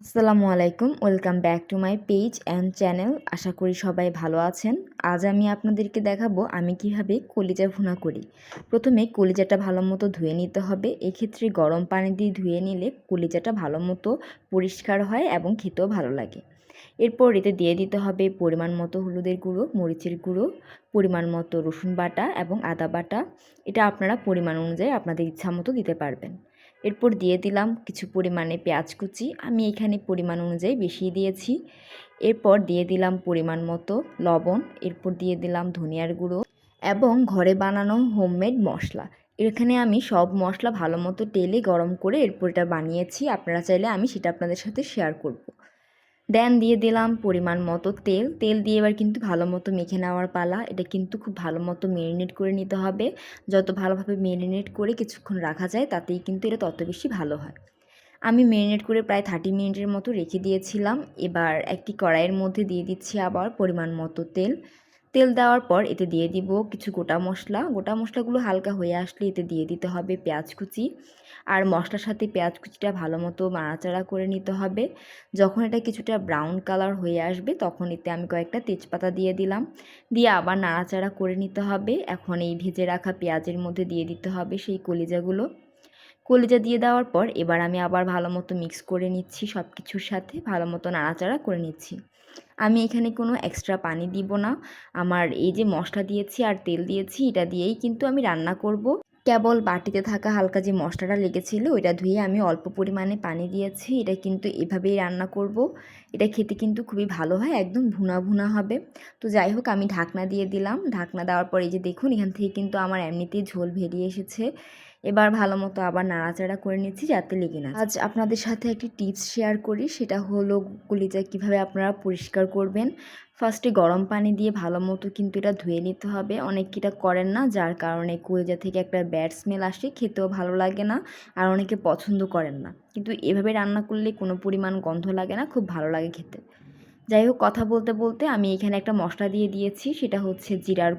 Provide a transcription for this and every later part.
আসসালামু আলাইকুম, welcome back to my page and channel. আশা করি সবাই ভালো আছেন। আজ আমি আপনাদেরকে দেখাবো আমি কিভাবে কলিজা ভুনা করি। প্রথমে কলিজাটা ভালো মতো ধুয়ে নিতে হবে। এক্ষেত্রে গরম পানি দিয়ে ধুয়ে নিলে কলিজাটা ভালো মতো পরিষ্কার হয় এবং খেতেও ভালো লাগে। এরপর এতে দিয়ে দিতে হবে পরিমাণ মতো হলুদের গুঁড়ো, মরিচের গুঁড়ো, পরিমাণ মতো রসুন বাটা এবং আদা বাটা। এটা আপনারা পরিমাণ অনুযায়ী আপনাদের ইচ্ছা মতো দিতে পারবেন। এরপর দিয়ে দিলাম কিছু পরিমাণে পেঁয়াজ কুচি, আমি এখানে পরিমাণ অনুযায়ী বেশি দিয়েছি। এরপর দিয়ে দিলাম পরিমাণ মতো লবণ, এরপর দিয়ে দিলাম ধনিয়ার গুঁড়ো এবং ঘরে বানানো হোমমেড মশলা। এখানে আমি সব মশলা ভালো মতো তেলে গরম করে এরপর এটা বানিয়েছি। আপনারা চাইলে আমি সেটা আপনাদের সাথে শেয়ার করব। দেন দিয়ে দিলাম পরিমাণ মতো তেল দিয়ে এবার কিন্তু ভালো মতো মেখে নেওয়ার পালা। এটা কিন্তু খুব ভালো মতো মেরিনেট করে নিতে হবে। যত ভালোভাবে মেরিনেট করে কিছুক্ষণ রাখা যায় তাতেই কিন্তু এটা তত বেশি ভালো হয়। আমি মেরিনেট করে প্রায় 30 মিনিটের মতো রেখে দিয়েছিলাম। এবার একটি কড়াইয়ের মধ্যে দিয়ে দিচ্ছি আবার পরিমাণ মতো তেল দেওয়ার পর এতে দিয়ে দিব কিছু গোটা মশলাগুলো হালকা হয়ে আসলে এতে দিয়ে দিতে হবে পেঁয়াজ কুচি। আর মশলার সাথে পেঁয়াজ কুচিটা ভালো মতো নাড়াচাড়া করে নিতে হবে। যখন এটা কিছুটা ব্রাউন কালার হয়ে আসবে তখন এতে আমি কয়েকটা তেজপাতা দিয়ে দিলাম, দিয়ে আবার নাড়াচাড়া করে নিতে হবে। এখন এই ভেজে রাখা পেঁয়াজের মধ্যে দিয়ে দিতে হবে সেই কলিজা দিয়ে দেওয়ার পর এবার আমি আবার ভালো মতো মিক্স করে নিচ্ছি, সব কিছুর সাথে ভালো মতো নাড়াচাড়া করে নিচ্ছি। আমি এখানে কোনো এক্সট্রা পানি দিব না। আমার এই যে মশলা দিয়েছি আর তেল দিয়েছি এটা দিয়েই কিন্তু আমি রান্না করব। কেবল বাটিতে থাকা হালকা যে মশলাটা লেগেছিল ওইটা ধুয়ে আমি অল্প পরিমাণে পানি দিয়েছি। এটা কিন্তু এভাবেই রান্না করব। এটা খেতে কিন্তু খুবই ভালো হয়, একদম ভুনা ভুনা হবে। তো যাই হোক আমি ঢাকনা দিয়ে দিলাম। ঢাকনা দেওয়ার পর এই যে দেখুন এখান থেকে কিন্তু আমার এমনিতেই ঝোল বেরিয়ে এসেছে। এবার ভালো মতো আবার নাড়াচাড়া করে নিচ্ছি যাতে লেগে না। আজ আপনাদের সাথে একটি টিপস শেয়ার করি, সেটা হলো কলিজা কীভাবে আপনারা পরিষ্কার করবেন। ফার্স্টে গরম পানি দিয়ে ভালো মতো কিন্তু এটা ধুয়ে নিতে হবে। অনেকে এটা করেন না, যার কারণে কলিজা থেকে একটা ব্যাড স্মেল আসে, খেতেও ভালো লাগে না, আর অনেকে পছন্দ করেন না। কিন্তু এভাবে রান্না করলে কোনো পরিমাণ গন্ধ লাগে না, খুব ভালো লাগে খেতে। যাই হোক কথা বলতে বলতে আমি এখানে একটা মশলা দিয়ে দিয়েছি, সেটা হচ্ছে জিরার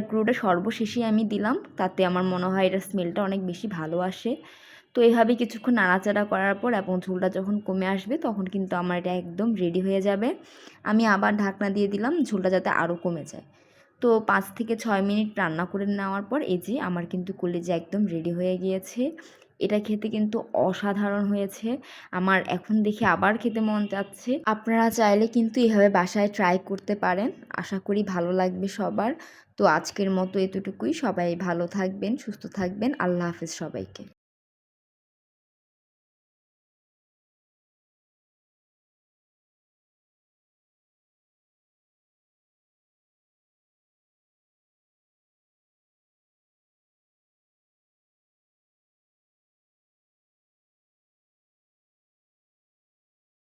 গুঁড়োটা সর্বশেষে আমি দিলাম, তাতে আমার মনে হয় এটার স্মেলটা অনেক বেশি ভালো আসে। তো এভাবে কিছুক্ষণ নাড়াচাড়া করার পর এবং ঝোলটা যখন কমে আসবে তখন কিন্তু আমার এটা একদম রেডি হয়ে যাবে। আমি আবার ঢাকনা দিয়ে দিলাম ঝোলটা যাতে আরও কমে যায়। তো 5 থেকে 6 মিনিট রান্না করে নেওয়ার পর এই যে আমার কিন্তু কলিজা একদম রেডি হয়ে গিয়েছে। এটা খেতে কিন্তু অসাধারণ হয়েছে। আমার এখন দেখে আবার খেতে মন চাচ্ছে। আপনারা চাইলে কিন্তু এভাবে বাসায় ট্রাই করতে পারেন। আশা করি ভালো লাগবে সবার। তো আজকের মতো এতটুকুই। সবাই ভালো থাকবেন, সুস্থ থাকবেন। আল্লাহ হাফেজ সবাইকে।